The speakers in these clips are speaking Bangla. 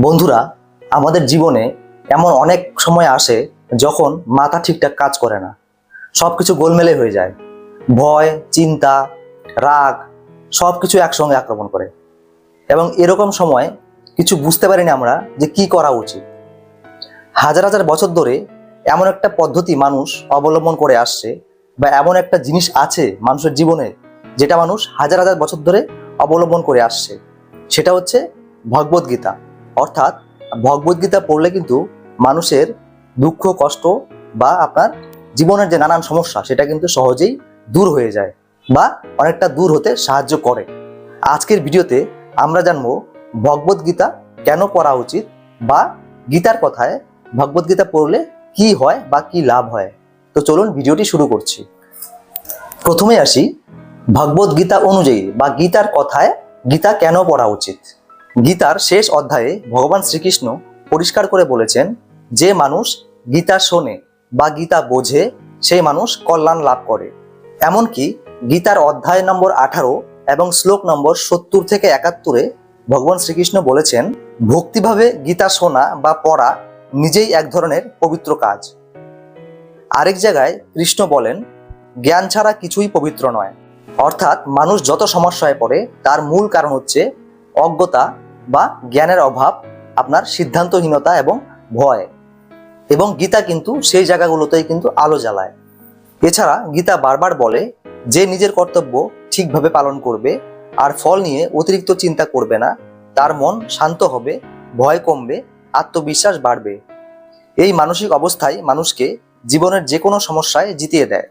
বন্ধুরা, আমাদের জীবনে এমন অনেক সময় আসে যখন মাথা ঠিকঠাক কাজ করে না, সবকিছু গোলমেলে হয়ে যায়। ভয়, চিন্তা, রাগ সবকিছু একসঙ্গে আক্রমণ করে এবং এরকম সময় কিছু বুঝতে পারি না আমরা যে কি করা উচিত। হাজার হাজার বছর ধরে এমন একটা পদ্ধতি মানুষ অবলম্বন করে আসছে বা এমন একটা জিনিস আছে মানুষের জীবনে যেটা মানুষ হাজার হাজার বছর ধরে অবলম্বন করে আসছে, সেটা হচ্ছে ভগবদ্গীতা। অর্থাৎ ভগবদ্গীতা পড়লে কিন্তু মানুষের দুঃখ কষ্ট বা আপনার জীবনের যে নানান সমস্যা সেটা কিন্তু সহজেই দূর হয়ে যায় বা অনেকটা দূর হতে সাহায্য করে। আজকের ভিডিওতে আমরা জানবো ভগবদ্গীতা কেন পড়া উচিত বা গীতার কথায় ভগবদ্গীতা পড়লে কি হয় বা কি লাভ হয়। তো চলুন ভিডিওটি শুরু করছি। প্রথমে আসি ভগবদ্গীতা অনুযায়ী বা গীতার কথায় গীতা কেন পড়া উচিত। গীতার শেষ অধ্যায়ে ভগবান শ্রীকৃষ্ণ পরিষ্কার করে বলেছেন, যে মানুষ গীতা শোনে বা গীতা বোঝে সেই মানুষ কল্যাণ লাভ করে। এমনকি গীতার অধ্যায় নম্বর 18 এবং শ্লোক নম্বর 70 থেকে 71-এ ভগবান শ্রীকৃষ্ণ বলেছেন, ভক্তিভাবে গীতা শোনা বা পড়া নিজেই এক ধরনের পবিত্র কাজ। আরেক জায়গায় কৃষ্ণ বলেন, জ্ঞান ছাড়া কিছুই পবিত্র নয়। অর্থাৎ মানুষ যত সমস্যায় পড়ে তার মূল কারণ হচ্ছে অজ্ঞতা বা জ্ঞানের অভাব, আপনার সিদ্ধান্তহীনতা এবং ভয়। এবং গীতা কিন্তু সেই জায়গাগুলোতেই কিন্তু আলো জ্বালায়। এছাড়া গীতা বারবার বলে, যে নিজের কর্তব্য ঠিকভাবে পালন করবে আর ফল নিয়ে অতিরিক্ত চিন্তা করবে না, তার মন শান্ত হবে, ভয় কমবে, আত্মবিশ্বাস বাড়বে। এই মানসিক অবস্থায় মানুষকে জীবনের যে কোনো সমস্যায় জিতিয়ে দেয়।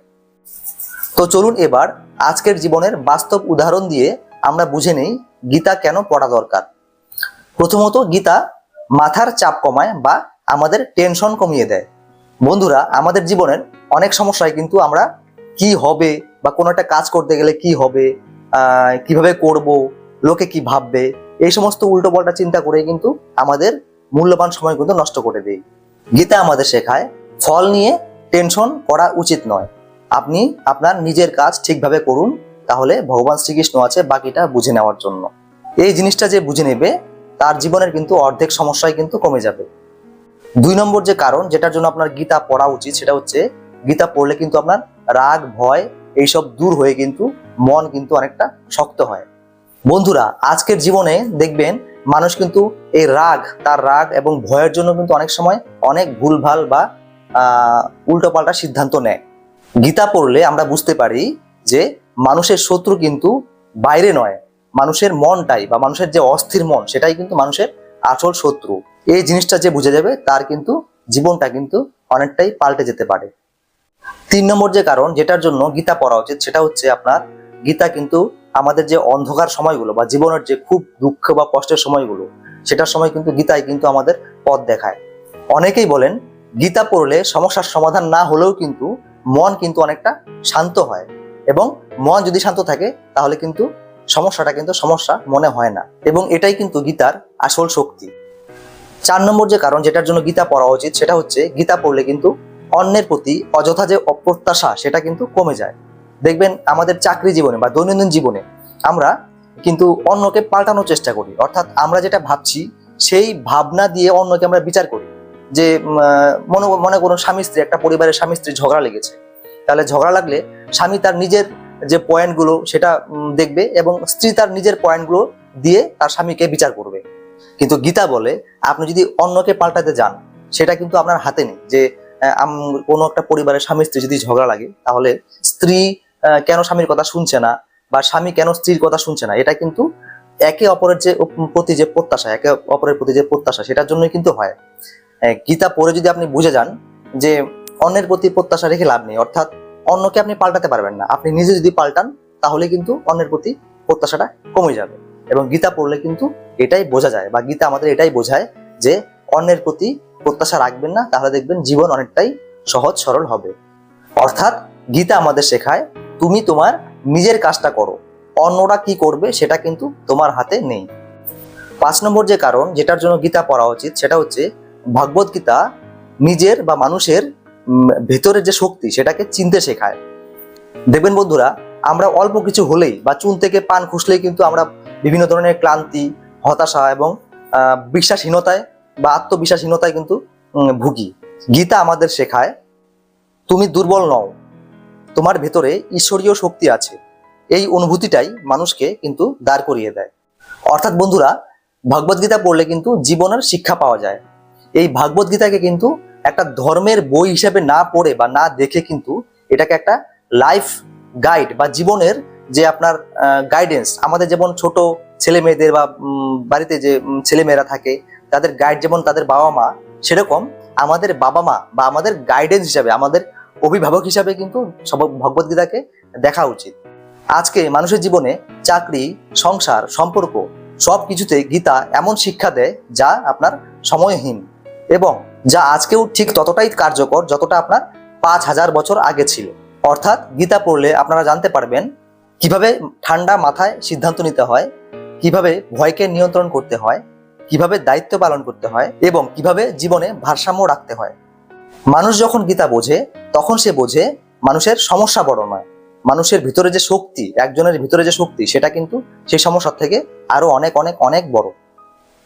তো চলুন এবার আজকের জীবনের বাস্তব উদাহরণ দিয়ে আমরা বুঝে নেই গীতা কেন পড়া দরকার। প্রথমত, গীতা মাথার চাপ কমায় বা আমাদের টেনশন কমিয়ে দেয়। বন্ধুরা, আমাদের জীবনের অনেক সমস্যায় কিন্তু আমরা কি হবে বা কোনো একটা কাজ করতে গেলে কি হবে, কিভাবে করব, লোকে কি ভাববে, এই সমস্ত উল্টো পাল্টা চিন্তা করে কিন্তু আমাদের মূল্যবান সময় কিন্তু নষ্ট করে দেয়। গীতা আমাদের শেখায় ফল নিয়ে টেনশন করা উচিত নয়। আপনি আপনার নিজের কাজ ঠিকভাবে করুন, তাহলে ভগবান শ্রীকৃষ্ণ আছে বাকিটা বুঝে নেওয়ার জন্য। এই জিনিসটা যে বুঝে নেবে তার জীবনের কিন্তু অর্ধেক সমস্যায় কিন্তু কমে যাবে। 2 নম্বর যে কারণ যেটার জন্য আপনার গীতা পড়া উচিত, সেটা হচ্ছে গীতা পড়লে কিন্তু আপনার রাগ ভয় এইসব দূর হয়ে কিন্তু মন কিন্তু অনেকটা শক্ত হয়। বন্ধুরা, আজকের জীবনে দেখবেন মানুষ কিন্তু এই তার রাগ এবং ভয়ের জন্য কিন্তু অনেক সময় অনেক ভুলভাল বা উল্টোপাল্টা সিদ্ধান্ত নেয়। গীতা পড়লে আমরা বুঝতে পারি যে মানুষের শত্রু কিন্তু বাইরে নয়, মানুষের মনটাই বা মানুষের যে অস্থির মন সেটাই কিন্তু মানুষের আসল শত্রু। এই জিনিসটা যে বুঝে যাবে তার কিন্তু জীবনটা কিন্তু অনেকটাই পাল্টে যেতে পারে। 3 নম্বর যে কারণ যেটার জন্য গীতা পড়া উচিত, সেটা হচ্ছে আপনার গীতা কিন্তু আমাদের যে অন্ধকার সময়গুলো বা জীবনের যে খুব দুঃখ বা কষ্টের সময়গুলো, সেটার সময় কিন্তু গীতাই কিন্তু আমাদের পথ দেখায়। অনেকেই বলেন গীতা পড়লে সমস্যার সমাধান না হলেও কিন্তু মন কিন্তু অনেকটা শান্ত হয়, এবং মন যদি শান্ত থাকে তাহলে কিন্তু সমস্যাটা কিন্তু সমস্যা মনে হয় না, এবং এটাই কিন্তু গীতার আসল শক্তি। 4 নম্বর যে কারণ যেটার জন্য গীতা পড়া উচিত, সেটা হচ্ছে গীতা পড়লে কিন্তু অন্যের প্রতি অযথা যে অপ্রত্যাশা সেটা কিন্তু কমে যায়। দেখবেন আমাদের চাকরি জীবনে বা দৈনন্দিন জীবনে আমরা কিন্তু অন্যকে পাল্টানোর চেষ্টা করি। অর্থাৎ আমরা যেটা ভাবছি সেই ভাবনা দিয়ে অন্যকে আমরা বিচার করি। যে মনে করুন স্বামী স্ত্রী, একটা পরিবারের স্বামী স্ত্রী ঝগড়া লেগেছে, তাহলে ঝগড়া লাগলে স্বামী তার নিজের যে পয়েন্টগুলো সেটা দেখবে এবং স্ত্রী তার নিজের পয়েন্টগুলো দিয়ে তার স্বামীকে বিচার করবে। কিন্তু গীতা বলে আপনি যদি অন্যকে পাল্টাতে যান সেটা কিন্তু আপনার হাতে নেই। যে কোনো একটা পরিবারের স্বামী স্ত্রী যদি ঝগড়া লাগে, তাহলে স্ত্রী কেন স্বামীর কথা শুনছে না বা স্বামী কেন স্ত্রীর কথা শুনছে না, এটা কিন্তু একে অপরের যে প্রতি যে প্রত্যাশা, একে অপরের প্রতি যে প্রত্যাশা সেটার জন্যই কিন্তু হয়। গীতা পড়ে যদি আপনি বুঝে যান যে অন্যের প্রতি প্রত্যাশা রেখে লাভ নেই, অর্থাৎ অন্যকে আপনি পাল্টাতে পারবেন না, আপনি নিজে যদি পাল্টান তাহলে কিন্তু অন্যের প্রতি প্রত্যাশাটা কমে যাবে। এবং গীতা পড়লে কিন্তু এটাই বোঝা যায় বা গীতা আমাদের এটাই বোঝায় যে অন্যের প্রতি প্রত্যাশা রাখবেন না, তাহলে দেখবেন জীবন অনেকটাই সহজ সরল হবে। অর্থাৎ গীতা আমাদের শেখায় তুমি তোমার নিজের কাজটা করো, অন্যরা কি করবে সেটা কিন্তু তোমার হাতে নেই। 5 নম্বর যে কারণ যেটার জন্য গীতা পড়া উচিত, সেটা হচ্ছে ভগবদ্গীতা নিজের বা মানুষের ভেতরের যে শক্তি সেটাকে চিনতে শেখায়। দেখবেন বন্ধুরা, আমরা অল্প কিছু হলেই বা চুন থেকে পান খুসলেই কিন্তু আমরা বিভিন্ন ধরনের ক্লান্তি, হতাশা এবং বিশ্বাসহীনতায় বা আত্মবিশ্বাসহীনতায় কিন্তু ভুগি। গীতা আমাদের শেখায় তুমি দুর্বল নও, তোমার ভেতরে ঈশ্বরীয় শক্তি আছে। এই অনুভূতিটাই মানুষকে কিন্তু দাঁড় করিয়ে দেয়। অর্থাৎ বন্ধুরা, ভগবদ্গীতা পড়লে কিন্তু জীবনের শিক্ষা পাওয়া যায়। এই ভগবদ্গীতাকে কিন্তু একটা ধর্মের বই হিসেবে না পড়ে বা না দেখে কিন্তু এটাকে একটা লাইফ গাইড বা জীবনের যে আপনার গাইডেন্স, আমাদের যেমন ছোট ছেলে মেয়েদের বা বাড়িতে যে ছেলে মেয়েরা থাকে তাদের গাইড যেমন তাদের বাবা মা, সেরকম আমাদের বাবা মা বা আমাদের গাইডেন্স হিসাবে, আমাদের অভিভাবক হিসাবে কিন্তু ভগবদ্গীতাকে দেখা উচিত। আজকে মানুষের জীবনে চাকরি, সংসার, সম্পর্ক সব কিছুতে গীতা এমন শিক্ষা দেয় যা আপনার সময়হীন এবং যা আজকেও ঠিক ততটাই কার্যকর যতটা আপনার 5000 বছর আগে ছিল। অর্থাৎ গীতা পড়লে আপনারা জানতে পারবেন কিভাবে ঠান্ডা মাথায় সিদ্ধান্ত নিতে হয়, কিভাবে ভয়কে নিয়ন্ত্রণ করতে হয়, কিভাবে দায়িত্ব পালন করতে হয় এবং কিভাবে জীবনে ভারসাম্য রাখতে হয়। মানুষ যখন গীতা বোঝে তখন সে বোঝে মানুষের সমস্যা বড় নয়, মানুষের ভিতরে যে শক্তি, একজনের ভিতরে যে শক্তি, সেটা কিন্তু সেই সমস্যার থেকে আরো অনেক অনেক অনেক বড়।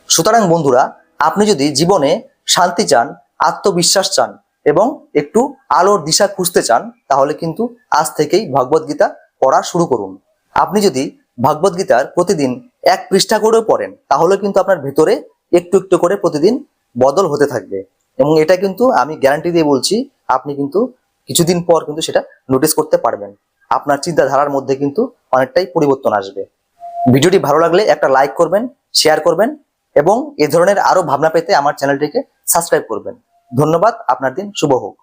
সুতরাং বন্ধুরা, আপনি যদি জীবনে শান্তি চান, আত্মবিশ্বাস চান এবং একটু আলোর দিশা খুঁজতে চান, তাহলে কিন্তু আজ থেকেই ভগবদ্গীতা পড়া শুরু করুন। আপনি যদি ভগবদ্গীতার প্রতিদিন 1 পৃষ্ঠা করেও পড়েন, তাহলে কিন্তু আপনার ভিতরে একটু একটু করে প্রতিদিন বদল হতে থাকবে এবং এটা কিন্তু আমি গ্যারান্টি দিয়ে বলছি, আপনি কিন্তু কিছুদিন পর কিন্তু সেটা নোটিস করতে পারবেন। আপনার চিন্তাধারার মধ্যে কিন্তু অনেকটাই পরিবর্তন আসবে। ভিডিওটি ভালো লাগলে একটা লাইক করবেন, শেয়ার করবেন এবং এ ধরনের আরো ভাবনা পেতে আমার চ্যানেলটিকে সাবস্ক্রাইব করবেন। ধন্যবাদ। আপনার দিন শুভ হোক।